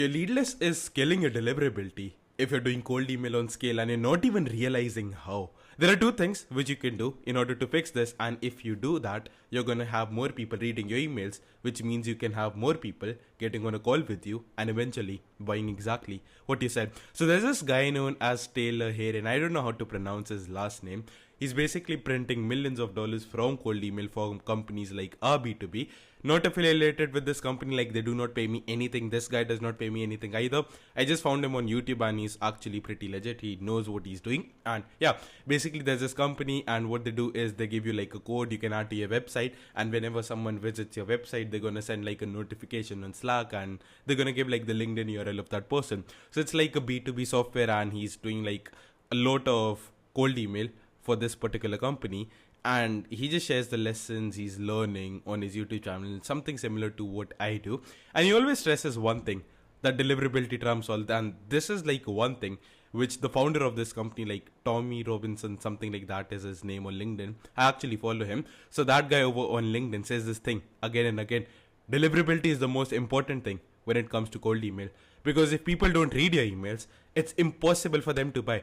Your lead list is killing your deliverability if you're doing cold email on scale and you're not even realizing how. There are two things which you can do in order to fix this, and if you do that, you're gonna have more people reading your emails, which means you can have more people getting on a call with you and eventually buying exactly what you said. So there's this guy known as Taylor here, and I don't know how to pronounce his last name. He's basically printing millions of dollars from cold email for companies like B2B. Not affiliated with this company, like they do not pay me anything. This guy does not pay me anything either. I just found him on YouTube and he's actually pretty legit. He knows what he's doing. And yeah, basically there's this company, and what they do is they give you like a code you can add to your website, and whenever someone visits your website, they're gonna send like a notification on Slack, and they're gonna give like the LinkedIn URL of that person. So it's like a B2B software, and he's doing like a lot of cold email for this particular company, and he just shares the lessons he's learning on his YouTube channel, something similar to what I do. And he always stresses one thing, that deliverability trumps all. And this is like one thing which the founder of this company, like Tommy Robinson, something like that is his name on LinkedIn. I actually follow him. So that guy over on LinkedIn says this thing again and again. Deliverability is the most important thing when it comes to cold email, because if people don't read your emails, it's impossible for them to buy.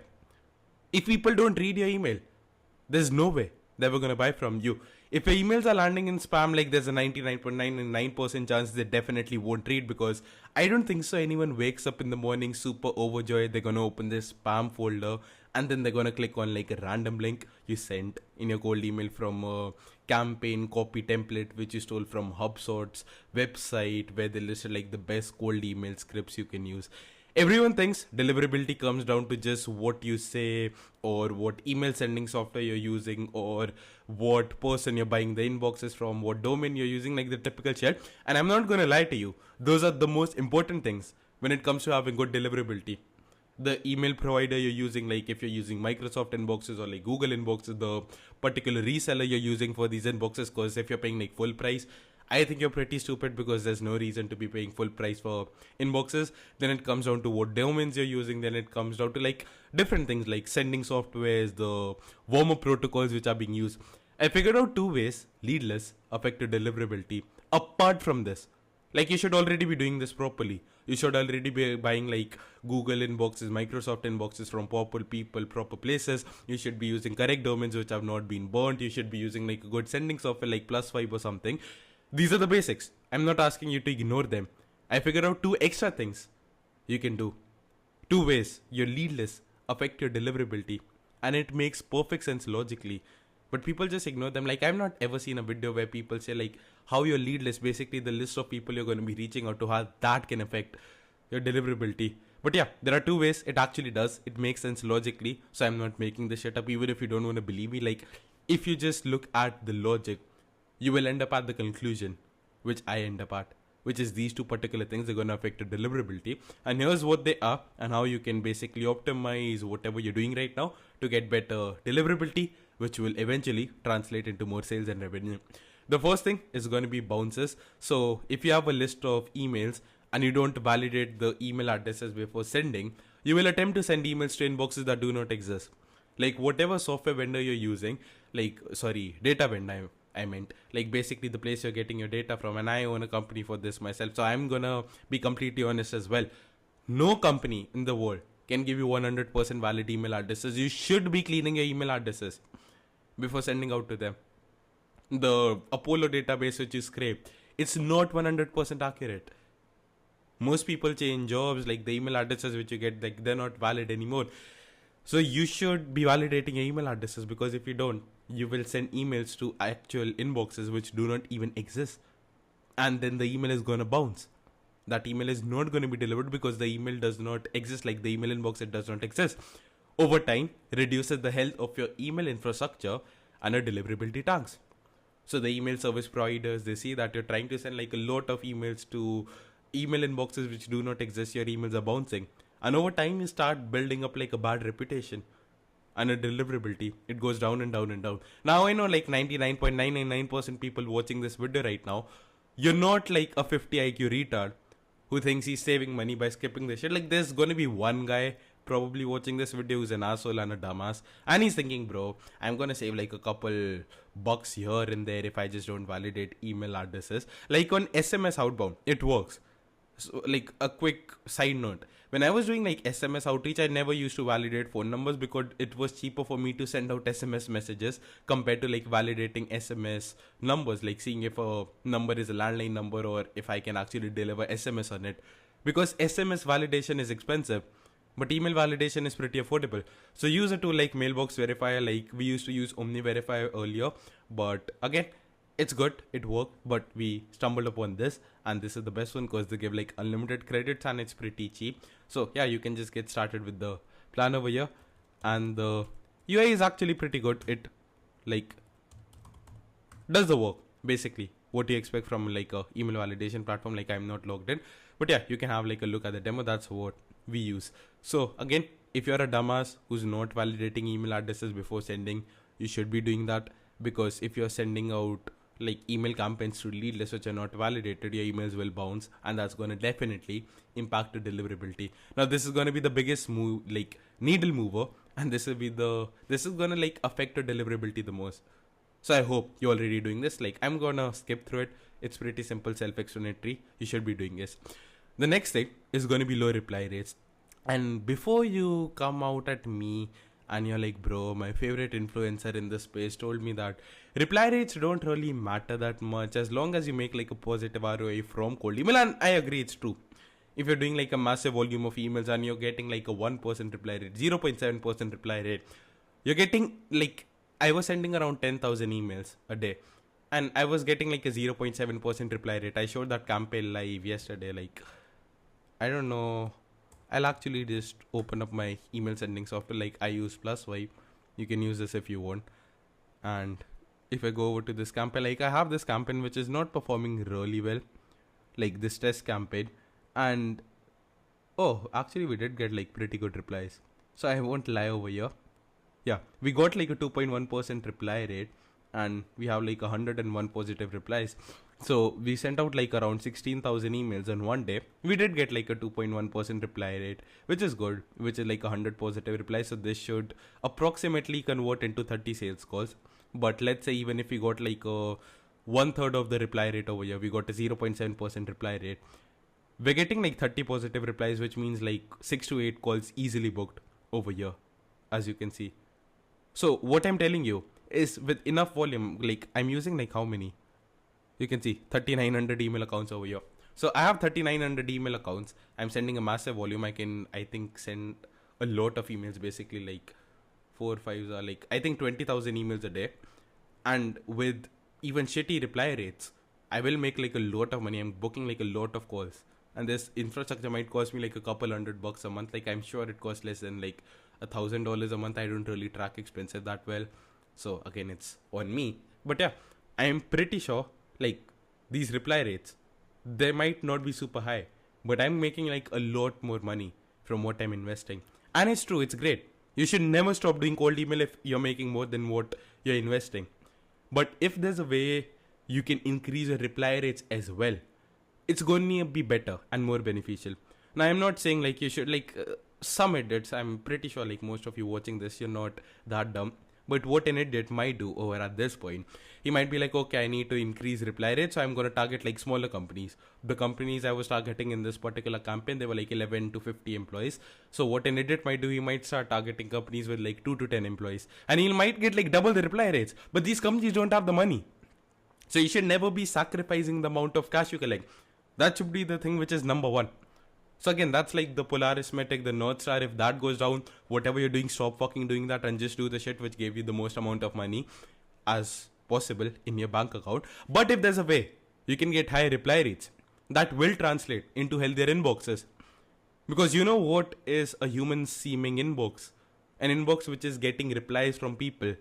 If people don't read your email, there's no way they were going to buy from you. If your emails are landing in spam, like there's a 99.99% chance they definitely won't read, because I don't think so anyone wakes up in the morning super overjoyed they're going to open this spam folder and then they're going to click on like a random link you sent in your cold email from a campaign copy template which you stole from HubSpot's website, where they listed like the best cold email scripts you can use. Everyone thinks deliverability comes down to just what you say, or what email sending software you're using, or what person you're buying the inboxes from, what domain you're using, like the typical shit. And I'm not going to lie to you, those are the most important things when it comes to having good deliverability. The email provider you're using, like if you're using Microsoft inboxes or like Google inboxes, the particular reseller you're using for these inboxes, because if you're paying like full price, I think you're pretty stupid, because there's no reason to be paying full price for inboxes. Then it comes down to what domains you're using. Then it comes down to like different things like sending softwares, the warm-up protocols which are being used. I figured out two ways lead lists affect your deliverability. Apart from this, like you should already be doing this properly. You should already be buying like Google inboxes, Microsoft inboxes from proper people, proper places. You should be using correct domains which have not been burnt. You should be using like a good sending software like +5 or something. These are the basics. I'm not asking you to ignore them. I figured out two extra things you can do. Two ways your lead lists affect your deliverability, and it makes perfect sense logically. But people just ignore them. Like, I've not ever seen a video where people say like how your lead list, basically the list of people you're going to be reaching out to, how that can affect your deliverability. But yeah, there are two ways it actually does. It makes sense logically. So I'm not making this shit up, even if you don't want to believe me. Like, if you just look at the logic, you will end up at the conclusion which I end up at, which is these two particular things are going to affect your deliverability. And here's what they are, and how you can basically optimize whatever you're doing right now to get better deliverability, which will eventually translate into more sales and revenue. The first thing is going to be bounces. So if you have a list of emails and you don't validate the email addresses before sending, you will attempt to send emails to inboxes that do not exist. Like whatever software vendor you're using, data vendor, I meant, like basically the place you're getting your data from, and I own a company for this myself, so I'm gonna be completely honest as well. No company in the world can give you 100% valid email addresses. You should be cleaning your email addresses before sending out to them. The Apollo database which you scrape, it's not 100% accurate. Most people change jobs, like the email addresses which you get, like they're not valid anymore. So you should be validating your email addresses, because if you don't, you will send emails to actual inboxes which do not even exist. And then the email is going to bounce. That email is not going to be delivered because the email does not exist, like the email inbox, it does not exist. Over time, reduces the health of your email infrastructure and your deliverability tanks. So the email service providers, they see that you're trying to send like a lot of emails to email inboxes which do not exist. Your emails are bouncing. And over time, you start building up like a bad reputation. And a deliverability, it goes down and down and down. Now I know like 99.999% people watching this video right now, you're not like a 50 IQ retard who thinks he's saving money by skipping this shit. Like there's gonna be one guy probably watching this video who's an asshole and a dumbass, and he's thinking, bro, I'm gonna save like a couple bucks here and there if I just don't validate email addresses. Like on SMS outbound, it works. So, like a quick side note, when I was doing like SMS outreach, I never used to validate phone numbers because it was cheaper for me to send out SMS messages compared to like validating SMS numbers, like seeing if a number is a landline number or if I can actually deliver SMS on it. Because SMS validation is expensive, but email validation is pretty affordable. So use a tool like Mailbox Verifier, like we used to use Omni Verifier earlier. But again, it's good, it worked, but we stumbled upon this, and this is the best one because they give like unlimited credits and it's pretty cheap. So yeah, you can just get started with the plan over here, and the UI is actually pretty good. It like does the work basically what you expect from like a email validation platform. Like I'm not logged in, but yeah, you can have like a look at the demo. That's what we use. So again, if you're a dumbass who's not validating email addresses before sending, you should be doing that, because if you're sending out like email campaigns to lead lists which are not validated, your emails will bounce, and that's going to definitely impact the deliverability. Now this is going to be the biggest move, like needle mover, and this is going to like affect the deliverability the most. So I hope you're already doing this. Like I'm gonna skip through it. It's pretty simple, self-explanatory. You should be doing this. The next thing is going to be low reply rates. And before you come out at me and you're like, bro, my favorite influencer in this space told me that reply rates don't really matter that much as long as you make like a positive ROI from cold email. And I agree, it's true. If you're doing like a massive volume of emails and you're getting like a 1% reply rate, 0.7% reply rate, you're getting like, I was sending around 10,000 emails a day and I was getting like a 0.7% reply rate. I showed that campaign live yesterday. Like, I don't know. I'll actually just open up my email sending software. Like I use Pluswipe. You can use this if you want. And if I go over to this campaign, like I have this campaign which is not performing really well, like this test campaign. And oh, actually we did get like pretty good replies. So I won't lie over here. Yeah, we got like a 2.1% reply rate and we have like 101 positive replies. So we sent out like around 16,000 emails in one day. We did get like a 2.1% reply rate, which is good, which is like 100 positive replies. So this should approximately convert into 30 sales calls. But let's say even if we got like a 1/3 of the reply rate over here, we got a 0.7% reply rate. We're getting like 30 positive replies, which means like 6 to 8 calls easily booked over here, as you can see. So what I'm telling you is with enough volume, like I'm using like how many? You can see 3,900 email accounts over here. So I have 3,900 email accounts. I'm sending a massive volume. I think send a lot of emails, basically like 4 or 5 are like, I think 20,000 emails a day. And with even shitty reply rates, I will make like a lot of money. I'm booking like a lot of calls. And this infrastructure might cost me like a couple $100 a month. Like I'm sure it costs less than like $1,000 a month. I don't really track expenses that well. So again, it's on me. But yeah, I'm pretty sure like these reply rates, they might not be super high, but I'm making like a lot more money from what I'm investing. And it's true, it's great. You should never stop doing cold email if you're making more than what you're investing. But if there's a way you can increase your reply rates as well, it's going to be better and more beneficial. Now, I'm not saying like you should like some idiots, I'm pretty sure like most of you watching this, you're not that dumb. But what an idiot might do over at this point, he might be like, okay, I need to increase reply rate, so I'm going to target like smaller companies. The companies I was targeting in this particular campaign, they were like 11 to 50 employees. So what an idiot might do, he might start targeting companies with like 2 to 10 employees. And he might get like double the reply rates. But these companies don't have the money. So you should never be sacrificing the amount of cash you collect. That should be the thing which is number one. So again, that's like the Polaris metric, the North Star. If that goes down, whatever you're doing, stop fucking doing that and just do the shit which gave you the most amount of money as possible in your bank account. But if there's a way you can get high reply rates, that will translate into healthier inboxes. Because you know what is a human seeming inbox? An inbox which is getting replies from people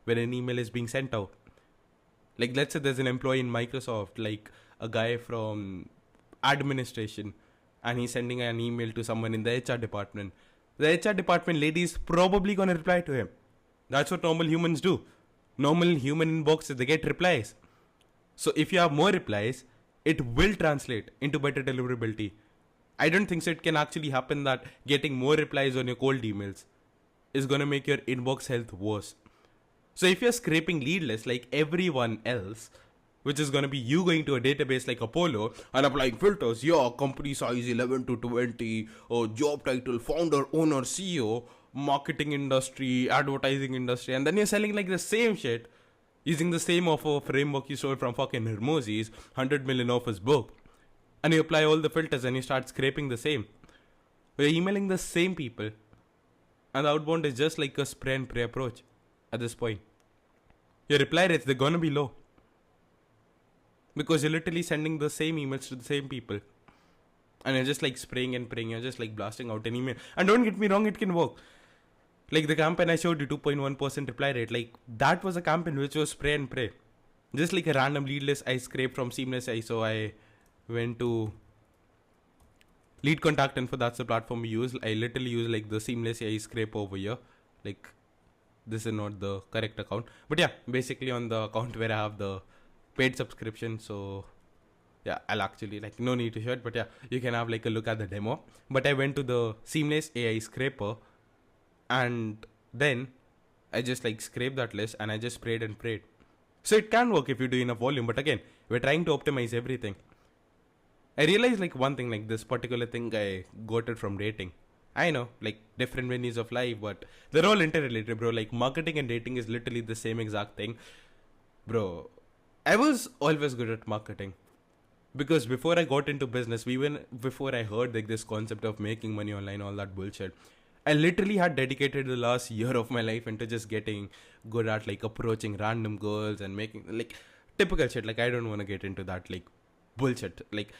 when an email is being sent out. Like let's say there's an employee in Microsoft, like a guy from administration, and he's sending an email to someone in the HR department. The HR department lady is probably going to reply to him. That's what normal humans do. Normal human inboxes, they get replies. So if you have more replies, it will translate into better deliverability. I don't think so it can actually happen that getting more replies on your cold emails is going to make your inbox health worse. So if you're scraping lead lists like everyone else, which is going to be you going to a database like Apollo and applying filters. Yeah, company size 11 to 20, job title, founder, owner, CEO, marketing industry, advertising industry, and then you're selling like the same shit using the same offer framework you stole from fucking Hermosi's 100 million offers book. And you apply all the filters and you start scraping the same. You're emailing the same people. And the outbound is just like a spray and pray approach at this point. Your reply rates, they're gonna be low. Because you're literally sending the same emails to the same people. And you're just like spraying and praying. You're just like blasting out an email. And don't get me wrong, it can work. Like the campaign I showed you, 2.1% reply rate. Like that was a campaign which was spray and pray. Just like a random lead list I scraped from Seamless AI. So I went to Lead Contact Info. That's the platform we use. I literally use like the Seamless AI scrape over here. Like this is not the correct account. But yeah, basically on the account where I have the paid subscription. So yeah, I'll actually like no need to show it. But yeah, you can have like a look at the demo. But I went to the Seamless AI scraper. And then I just like scraped that list and I just prayed and prayed. So it can work if you do enough volume. But again, we're trying to optimize everything. I realized like one thing, like this particular thing I got it from dating. I know, like different venues of life, but they're all interrelated, bro. Like marketing and dating is literally the same exact thing. Bro, I was always good at marketing. Because before I got into business, before I heard like this concept of making money online, all that bullshit, I literally had dedicated the last year of my life into just getting good at like approaching random girls and making like typical shit. Like I don't want to get into that like bullshit. Like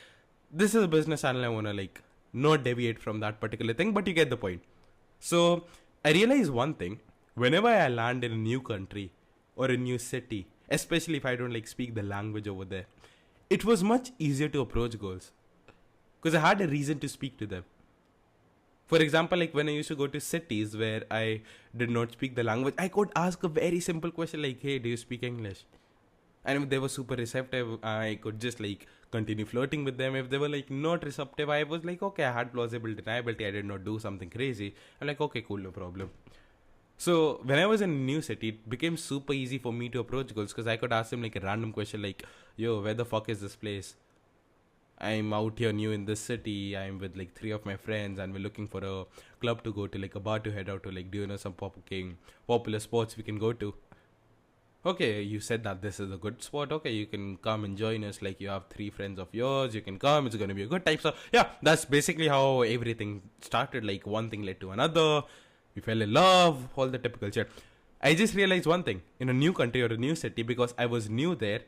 this is a business channel. I want to like not deviate from that particular thing, but you get the point. So I realized one thing: whenever I land in a new country or a new city, especially if I don't like speak the language over there, it was much easier to approach girls because I had a reason to speak to them. For example, like when I used to go to cities where I did not speak the language, I could ask a very simple question like, hey, do you speak English? And if they were super receptive, I could just like continue flirting with them. If they were like not receptive, I was like, okay, I had plausible deniability. I did not do something crazy. I'm like, okay, cool, no problem. So when I was in a new city, it became super easy for me to approach girls because I could ask them like a random question like, yo, where the fuck is this place? I'm out here new in this city. I'm with like 3 of my friends and we're looking for a club to go to, like a bar to head out to. Like, do you know some popular spots we can go to? Okay, you said that this is a good spot. Okay, you can come and join us. Like, you have 3 friends of yours. You can come. It's going to be a good time. So, yeah, that's basically how everything started. Like, one thing led to another. We fell in love. All the typical shit. I just realized one thing. In a new country or a new city, because I was new there,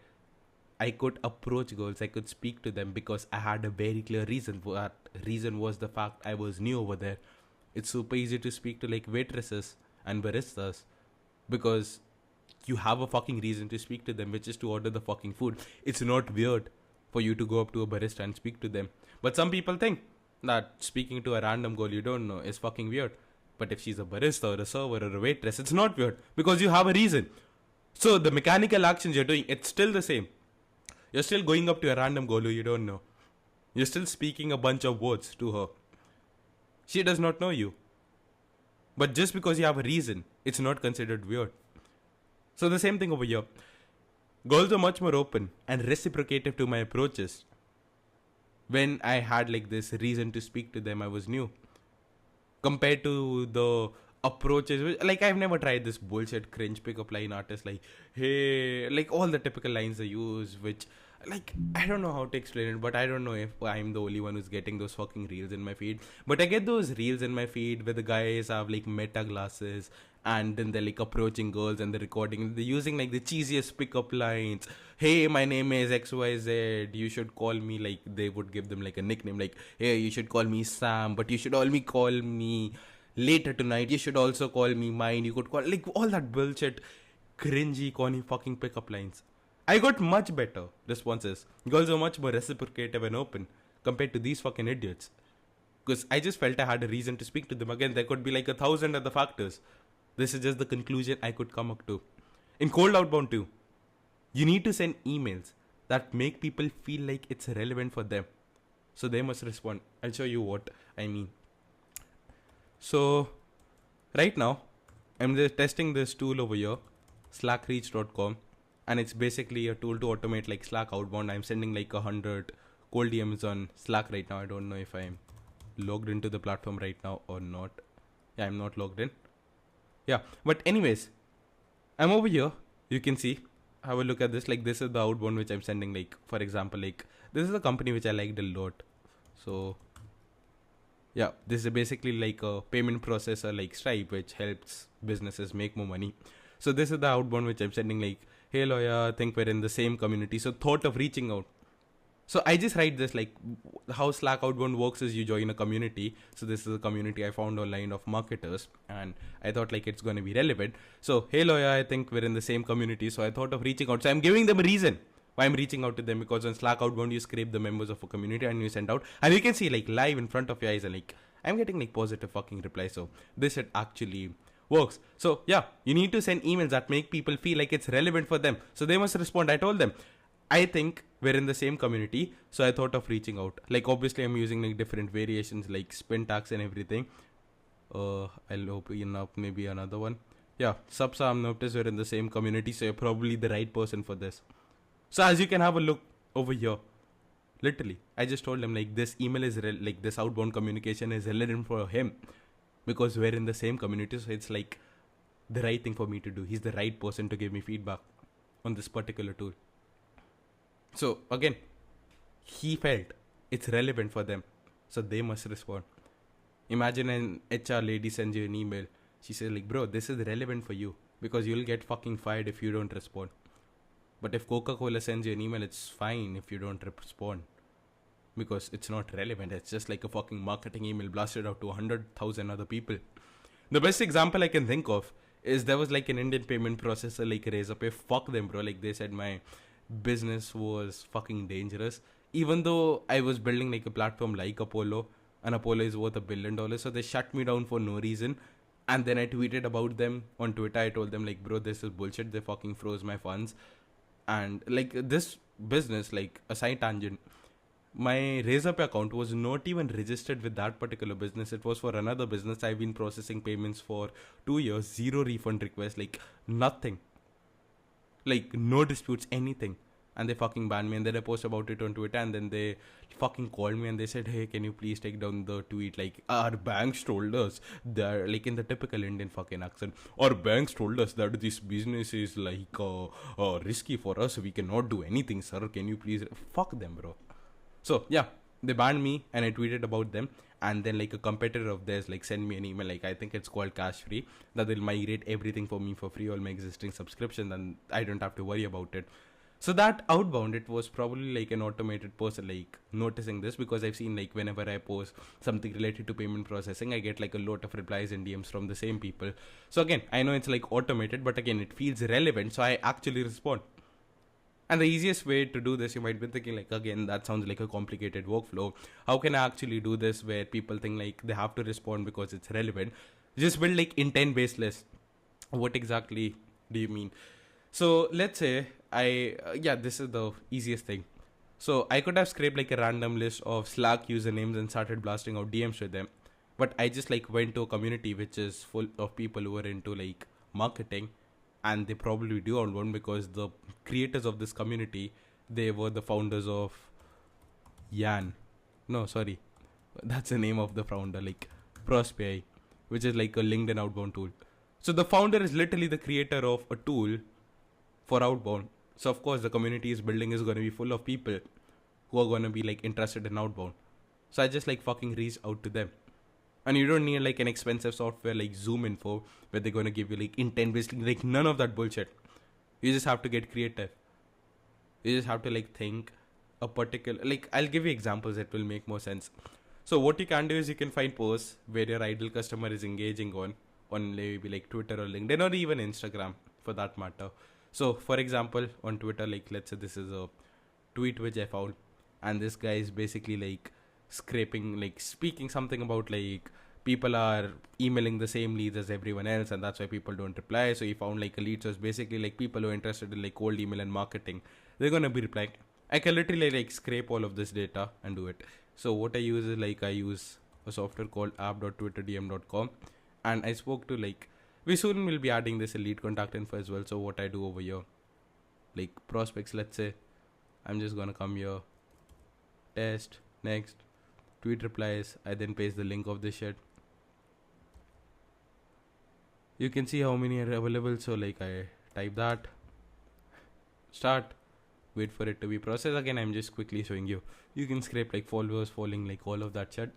I could approach girls, I could speak to them because I had a very clear reason. That reason was the fact I was new over there. It's super easy to speak to like waitresses and baristas because you have a fucking reason to speak to them, which is to order the fucking food. It's not weird for you to go up to a barista and speak to them. But some people think that speaking to a random girl you don't know is fucking weird. But if she's a barista or a server or a waitress, it's not weird because you have a reason. So the mechanical actions you're doing, it's still the same. You're still going up to a random girl who you don't know. You're still speaking a bunch of words to her. She does not know you. But just because you have a reason, it's not considered weird. So the same thing over here. Girls are much more open and reciprocative to my approaches. When I had like this reason to speak to them, I was new. Compared to the approaches, like I've never tried this bullshit cringe pickup line artist like, hey, like all the typical lines they use, which like I don't know how to explain it, but I don't know if I'm the only one who's getting those fucking reels in my feed. But I get those reels in my feed where the guys have like meta glasses and then they're like approaching girls and they're recording and they're using like the cheesiest pickup lines. Hey, my name is XYZ, you should call me, like they would give them like a nickname like, hey, you should call me Sam, but you should only call me later tonight, you should also call me mine, you could call, like all that bullshit cringy corny fucking pickup lines. I got much better responses. Girls are much more reciprocative and open compared to these fucking idiots. Because I just felt I had a reason to speak to them. Again, there could be like 1,000 other factors. This is just the conclusion I could come up to. In cold outbound too, you need to send emails that make people feel like it's relevant for them. So they must respond. I'll show you what I mean. So, right now, I'm just testing this tool over here, slackreach.com. and it's basically a tool to automate like Slack outbound. I'm sending like 100 cold DMs on Slack right now. I don't know if I'm logged into the platform right now or not. Yeah, I'm not logged in. Yeah, but anyways, I'm over here. You can see, have a look at this. Like, this is the outbound which I'm sending. Like, for example, like this is a company which I liked a lot. So yeah, this is basically like a payment processor like Stripe, which helps businesses make more money. So this is the outbound which I'm sending, like, hey lawyer, I think we're in the same community. So thought of reaching out. So I just write this, like, how Slack outbound works is you join a community. So this is a community I found online of marketers, and I thought like it's going to be relevant. So, hey lawyer, I think we're in the same community. So I thought of reaching out. So I'm giving them a reason why I'm reaching out to them, because on Slack outbound you scrape the members of a community and you send out, and you can see like live in front of your eyes, and like I'm getting like positive fucking replies. So this shit actually works. So yeah, you need to send emails that make people feel like it's relevant for them, so they must respond. I told them, I think we're in the same community, so I thought of reaching out. Like, obviously I'm using like different variations like spin tags and everything. I'll open up maybe another one. Yeah, Subsam notice we're in the same community, so you're probably the right person for this. So as you can have a look over here, literally I just told him like this email is like this outbound communication is relevant for him because we're in the same community. So it's like the right thing for me to do. He's the right person to give me feedback on this particular tool. So again, he felt it's relevant for them, so they must respond. Imagine an HR lady sends you an email. She says like, bro, this is relevant for you because you'll get fucking fired if you don't respond. But if Coca-Cola sends you an email, it's fine if you don't respond because it's not relevant. It's just like a fucking marketing email blasted out to 100,000 other people. The best example I can think of is there was like an Indian payment processor like Razorpay. Fuck them, bro. Like, they said my business was fucking dangerous, even though I was building like a platform like Apollo, and Apollo is worth $1 billion. So they shut me down for no reason. And then I tweeted about them on Twitter. I told them like, bro, this is bullshit. They fucking froze my funds. And like this business, like a side tangent, my Razorpay account was not even registered with that particular business. It was for another business. I've been processing payments for 2 years, zero refund requests, like nothing. Like, no disputes, anything. And they fucking banned me. And then I post about it on Twitter. And then they fucking called me and they said, hey, can you please take down the tweet? Like, our banks told us that, like in the typical Indian fucking accent, our banks told us that this business is like risky for us. We cannot do anything, sir. Can you please? Fuck them, bro. So, yeah, they banned me and I tweeted about them. And then like a competitor of theirs like send me an email, like I think it's called Cash Free, that they'll migrate everything for me for free, all my existing subscriptions, and I don't have to worry about it. So that outbound, it was probably like an automated person like noticing this, because I've seen like whenever I post something related to payment processing, I get like a lot of replies and DMs from the same people. So again, I know it's like automated, but again, it feels relevant, so I actually respond. And the easiest way to do this, you might be thinking like, again, that sounds like a complicated workflow. How can I actually do this where people think like they have to respond because it's relevant? Just build like intent based list. What exactly do you mean? So let's say this is the easiest thing. So I could have scraped like a random list of Slack usernames and started blasting out DMs with them. But I just like went to a community which is full of people who are into like marketing. And they probably do outbound because the creators of this community, they were the founders of Yan. No, sorry. That's the name of the founder, like Prospi, which is like a LinkedIn outbound tool. So the founder is literally the creator of a tool for outbound. So of course the community is building is going to be full of people who are going to be like interested in outbound. So I just like fucking reached out to them. And you don't need like an expensive software like Zoom Info where they're going to give you like intent based, like none of that bullshit. You just have to get creative. You just have to like think a particular, like I'll give you examples that will make more sense. So what you can do is you can find posts where your ideal customer is engaging on maybe like Twitter or LinkedIn or even Instagram for that matter. So for example, on Twitter, like let's say this is a tweet which I found, and this guy is basically like scraping, like speaking something about like people are emailing the same leads as everyone else and that's why people don't reply. So he found like a lead. So it's basically like people who are interested in like cold email and marketing, they're going to be replying. I can literally like scrape all of this data and do it. So what I use is like I use a software called app.twitterdm.com, and I spoke to like, we soon will be adding this lead contact info as well. So what I do over here, like prospects. Let's say I'm just gonna come here, test, next, tweet replies. I then paste the link of this shit. You can see how many are available. So like I type that, start, wait for it to be processed. Again, I'm just quickly showing you. You can scrape like followers, following, like all of that shit.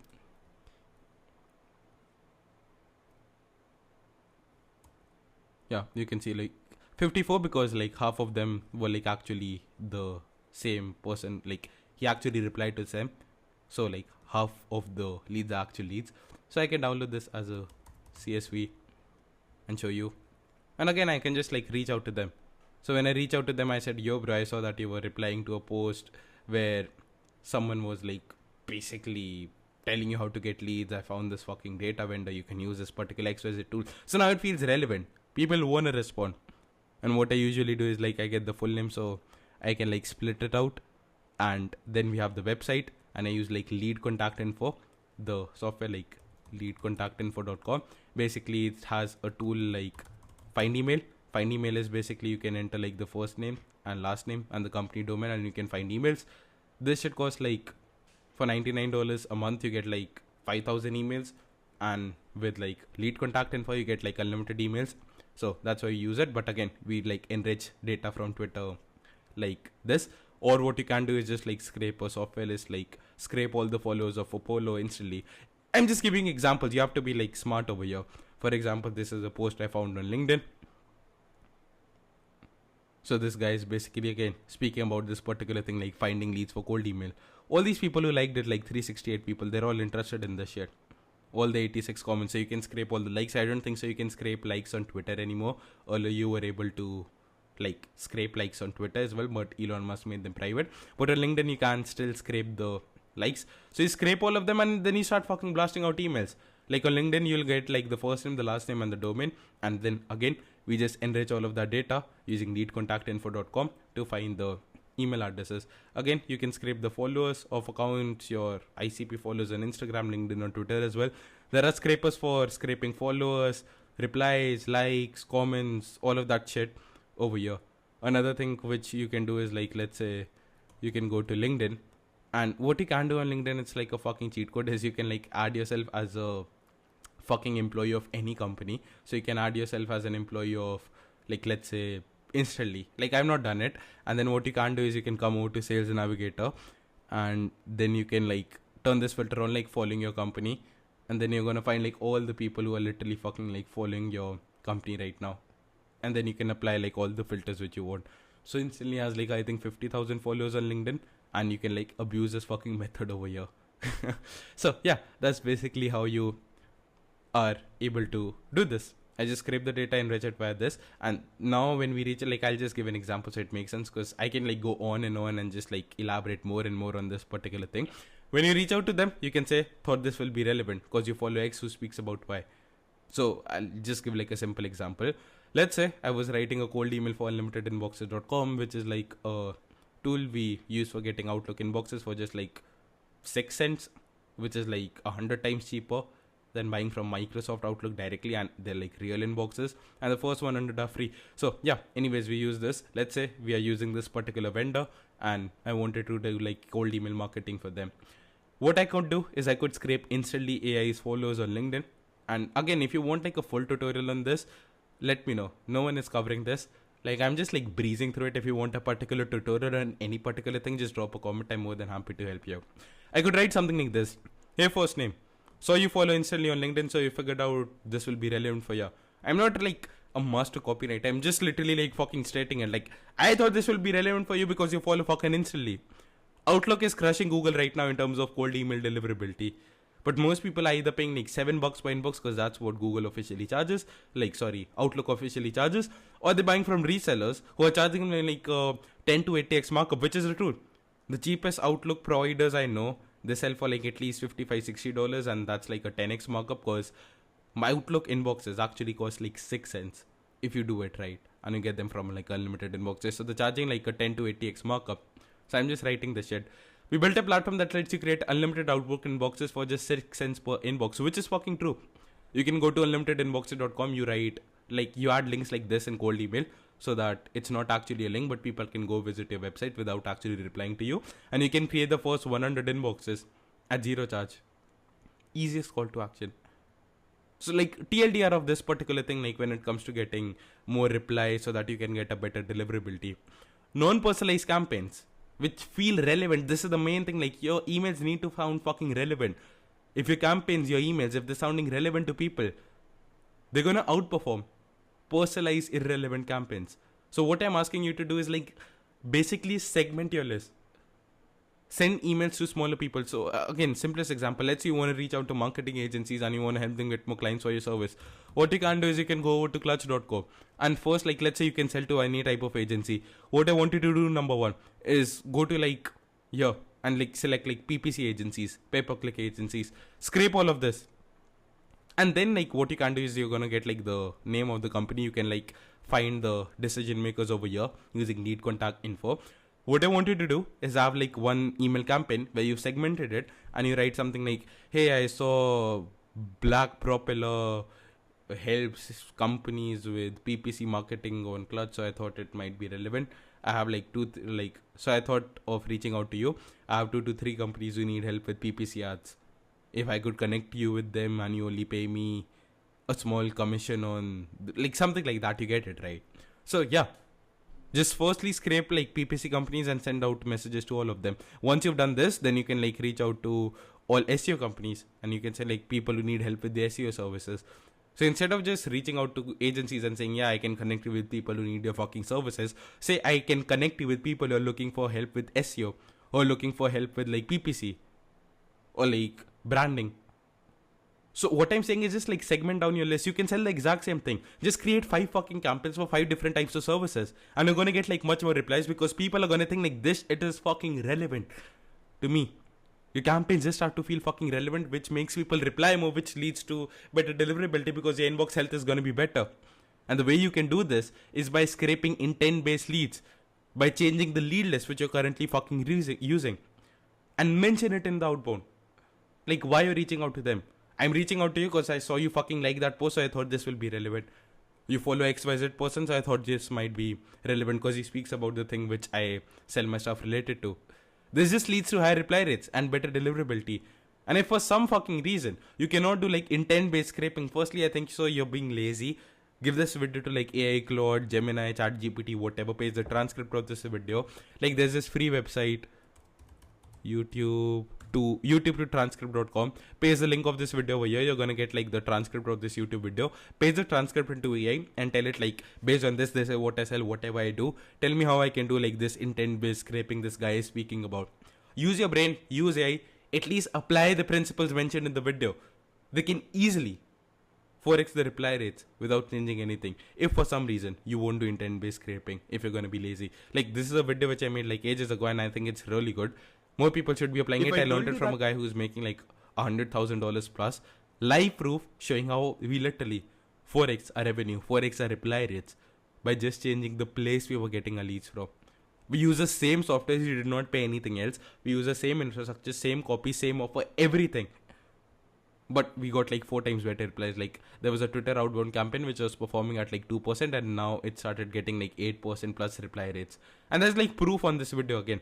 Yeah, you can see like 54 because like half of them were like actually the same person. Like he actually replied to them. So like half of the leads are actual leads. So I can download this as a CSV and show you. And again, I can just like reach out to them. So when I reach out to them, I said, yo bro, I saw that you were replying to a post where someone was like basically telling you how to get leads. I found this fucking data vendor. You can use this particular XYZ tool. So now it feels relevant. People want to respond. And what I usually do is like I get the full name, so I can like split it out. And then we have the website, and I use like lead contact info, the software like leadcontactinfo.com. Basically it has a tool like find email. Find email is basically you can enter like the first name and last name and the company domain, and you can find emails. This should cost like for $99 a month. You get like 5,000 emails, and with like lead contact info you get like unlimited emails. So that's why you use it. But again, we like enrich data from Twitter like this. Or what you can do is just like scrape a software list, like scrape all the followers of Apollo instantly. I'm just giving examples. You have to be like smart over here. For example, this is a post I found on LinkedIn. So this guy is basically again speaking about this particular thing, like finding leads for cold email. All these people who liked it, like 368 people, they're all interested in this shit. All the 86 comments. So you can scrape all the likes. I don't think so you can scrape likes on Twitter anymore. Earlier you were able to like scrape likes on Twitter as well, but Elon Musk made them private. But on LinkedIn you can still scrape the likes. So you scrape all of them, and then you start fucking blasting out emails. Like on LinkedIn you'll get like the first name, the last name, and the domain. And then again we just enrich all of that data using leadcontactinfo.com to find the email addresses. Again, you can scrape the followers of accounts, your ICP followers on Instagram, LinkedIn, or Twitter as well. There are scrapers for scraping followers, replies, likes, comments, all of that shit over here. Another thing which you can do is like, let's say you can go to LinkedIn, and what you can do on LinkedIn, it's like a fucking cheat code, is you can like add yourself as a fucking employee of any company. So you can add yourself as an employee of like, let's say instantly. Like I've not done it. And then what you can do is you can come over to Sales Navigator, and then you can like turn this filter on, like following your company, and then you're gonna find like all the people who are literally fucking like following your company right now. And then you can apply like all the filters which you want. So instantly has like I think 50,000 followers on LinkedIn, and you can like abuse this fucking method over here. So yeah, that's basically how you are able to do this. I just scrape the data and enrich it via this. And now when we reach it, like I'll just give an example so it makes sense, because I can like go on and just like elaborate more and more on this particular thing. When you reach out to them, you can say, thought this will be relevant because you follow X who speaks about Y. So I'll just give like a simple example. Let's say I was writing a cold email for unlimitedinboxes.com, which is like a tool we use for getting Outlook inboxes for just like 6 cents, which is like 100 times cheaper than buying from Microsoft Outlook directly, and they're like real inboxes, and the first 100 are free. So yeah, anyways, we use this. Let's say we are using this particular vendor, and I wanted to do like cold email marketing for them. What I could do is I could scrape instantly AI's followers on LinkedIn. And again, if you want like a full tutorial on this, let me know. No one is covering this. Like I'm just like breezing through it. If you want a particular tutorial on any particular thing, just drop a comment. I'm more than happy to help you out. I could write something like this. Hey, first name. So you follow instantly on LinkedIn, so you figured out this will be relevant for you. I'm not like a master copywriter. I'm just literally like fucking stating it. Like, I thought this will be relevant for you because you follow fucking instantly. Outlook is crushing Google right now in terms of cold email deliverability. But most people are either paying like $7 per inbox because that's what Google officially charges. Outlook officially charges. Or they're buying from resellers who are charging them like 10 to 80x markup, which is the truth. The cheapest Outlook providers I know, they sell for like at least $55-$60, and that's like a 10x markup because my Outlook inboxes actually cost like 6 cents if you do it right, and you get them from like unlimited inboxes. So they're charging like a 10 to 80x markup. So I'm just writing this shit. We built a platform that lets you create unlimited Outlook inboxes for just 6 cents per inbox, which is fucking true. You can go to unlimitedinboxes.com, you write, like you add links like this in cold email. so that it's not actually a link, but people can go visit your website without actually replying to you. And you can create the first 100 inboxes at zero charge. Easiest call to action. So like TLDR of this particular thing, like when it comes to getting more replies so that you can get a better deliverability. Non-personalized campaigns which feel relevant. This is the main thing. Like your emails need to sound fucking relevant. If your campaigns, your emails, if they're sounding relevant to people, they're gonna outperform personalized irrelevant campaigns. So what I'm asking you to do is like basically segment your list. Send emails to smaller people. So again, simplest example, let's say you want to reach out to marketing agencies and you want to help them get more clients for your service. What you can do is you can go over to clutch.co and first, like, let's say you can sell to any type of agency. What I want you to do, number one, is go to like here and like select like PPC agencies, pay-per-click agencies, scrape all of this. And then like what you can do is you're going to get like the name of the company. You can like find the decision makers over here using lead contact info. What I want you to do is have like one email campaign where you've segmented it and you write something like, hey, I saw Black Propeller helps companies with PPC marketing on Clutch, so I thought it might be relevant. I have like so I thought of reaching out to you. I have 2 to 3 companies who need help with PPC ads. If I could connect you with them and you only pay me a small commission on like something like that, you get it, right? So yeah. Just firstly scrape like PPC companies and send out messages to all of them. Once you've done this, then you can like reach out to all SEO companies and you can say like people who need help with the SEO services. So instead of just reaching out to agencies and saying, yeah, I can connect you with people who need your fucking services, say I can connect you with people who are looking for help with SEO or looking for help with like PPC or like branding. So what I'm saying is just like segment down your list. You can sell the exact same thing. Just create 5 fucking campaigns for 5 different types of services. And you're going to get like much more replies because people are going to think like this, it is fucking relevant to me. Your campaigns just start to feel fucking relevant, which makes people reply more, which leads to better deliverability because your inbox health is going to be better. And the way you can do this is by scraping intent-based leads, by changing the lead list which you're currently fucking using, and mention it in the outbound. Like why you're reaching out to them. I'm reaching out to you because I saw you fucking like that post, so I thought this will be relevant. You follow XYZ person, so I thought this might be relevant because he speaks about the thing which I sell my stuff related to. This just leads to higher reply rates and better deliverability. And if for some fucking reason you cannot do like intent-based scraping, firstly I think so you're being lazy. Give this video to like AI, Claude, Gemini, ChatGPT, whatever, pays the transcript of this video. Like there's this free website, YouTube to transcript.com. Paste the link of this video over here. You're gonna get like the transcript of this YouTube video. Paste the transcript into AI and tell it like, based on this is what I sell, whatever I do. Tell me how I can do like this intent-based scraping this guy is speaking about. Use your brain, use AI, at least apply the principles mentioned in the video. They can easily 4x the reply rates without changing anything. If for some reason you won't do intent-based scraping, if you're gonna be lazy. Like this is a video which I made like ages ago and I think it's really good. More people should be applying it. I learned it from a guy who's making like $100,000 plus. Live proof showing how we literally 4x our revenue, 4x our reply rates by just changing the place we were getting our leads from. We use the same software, we did not pay anything else. We use the same infrastructure, same copy, same offer, everything. But we got like 4 times better replies. Like there was a Twitter outbound campaign which was performing at like 2% and now it started getting like 8% plus reply rates. And there's like proof on this video again.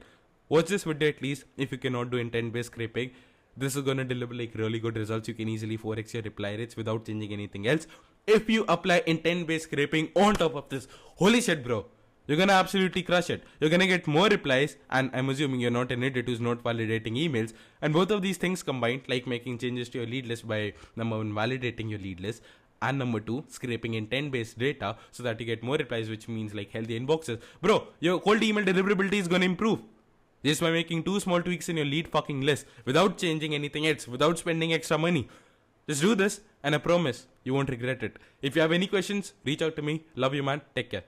Watch this video at least. If you cannot do intent-based scraping, this is gonna deliver like really good results. You can easily 4x your reply rates without changing anything else. If you apply intent-based scraping on top of this, holy shit bro, you're gonna absolutely crush it. You're gonna get more replies and I'm assuming you're not an idiot who's not validating emails. And both of these things combined, like making changes to your lead list by number 1, validating your lead list, and number 2, scraping intent-based data so that you get more replies, which means like healthy inboxes. Bro, your cold email deliverability is gonna improve. Just by making 2 small tweaks in your lead fucking list without changing anything else, without spending extra money. Just do this and I promise you won't regret it. If you have any questions, reach out to me. Love you man. Take care.